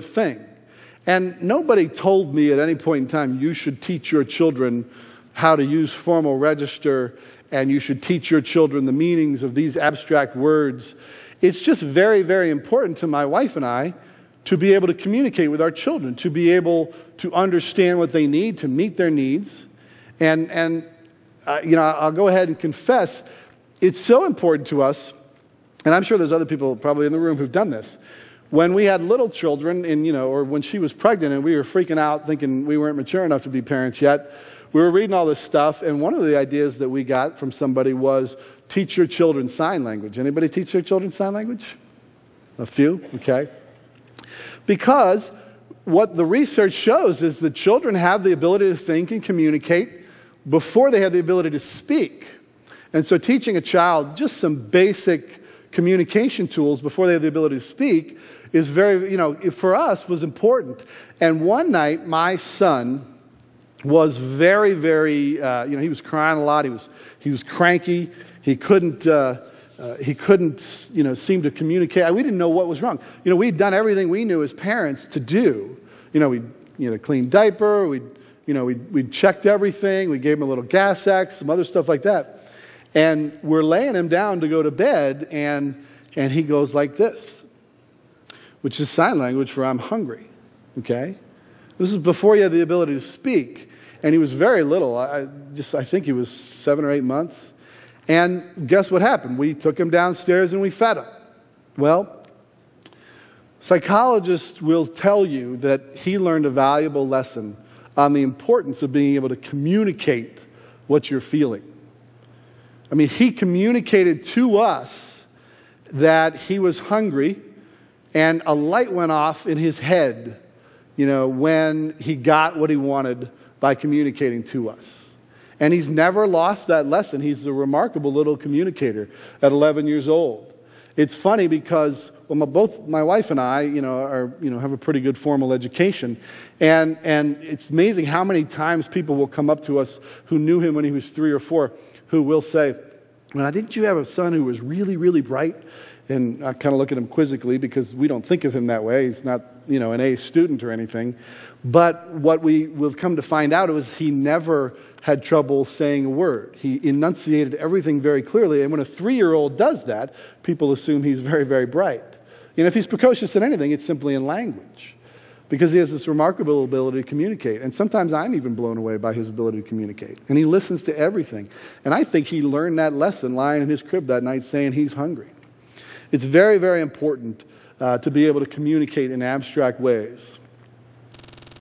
thing. And nobody told me at any point in time, you should teach your children how to use formal register, and you should teach your children the meanings of these abstract words. It's just very, very important to my wife and I to be able to communicate with our children, to be able to understand what they need, to meet their needs. And I'll go ahead and confess, it's so important to us, and I'm sure there's other people probably in the room who've done this. When we had little children, or when she was pregnant and we were freaking out thinking we weren't mature enough to be parents yet, we were reading all this stuff, and one of the ideas that we got from somebody was teach your children sign language. Anybody teach their children sign language? A few? Okay. Because what the research shows is that children have the ability to think and communicate before they have the ability to speak. And so teaching a child just some basic communication tools before they have the ability to speak is very, for us, was important. And one night, my son was very, very, he was crying a lot. He was cranky. He couldn't seem to communicate. We didn't know what was wrong. We'd done everything we knew as parents to do. We'd clean diaper. We'd checked everything. We gave him a little Gas X, some other stuff like that. And we're laying him down to go to bed, and he goes like this, which is sign language for I'm hungry, okay? This is before he had the ability to speak, and he was very little. I think he was 7 or 8 months. And guess what happened? We took him downstairs and we fed him. Well, psychologists will tell you that he learned a valuable lesson on the importance of being able to communicate what you're feeling. I mean, he communicated to us that he was hungry, and a light went off in his head, when he got what he wanted by communicating to us. And he's never lost that lesson. He's a remarkable little communicator at 11 years old. It's funny because both my wife and I, have a pretty good formal education, and it's amazing how many times people will come up to us who knew him when he was 3 or 4, who will say, "Well, didn't you have a son who was really, really bright?" And I kind of look at him quizzically because we don't think of him that way. He's not, an A student or anything. But what we've come to find out was he never had trouble saying a word. He enunciated everything very clearly. And when a 3-year-old does that, people assume he's very, very bright. If he's precocious in anything, it's simply in language, because he has this remarkable ability to communicate. And sometimes I'm even blown away by his ability to communicate. And he listens to everything. And I think he learned that lesson lying in his crib that night saying he's hungry. It's very, very important to be able to communicate in abstract ways.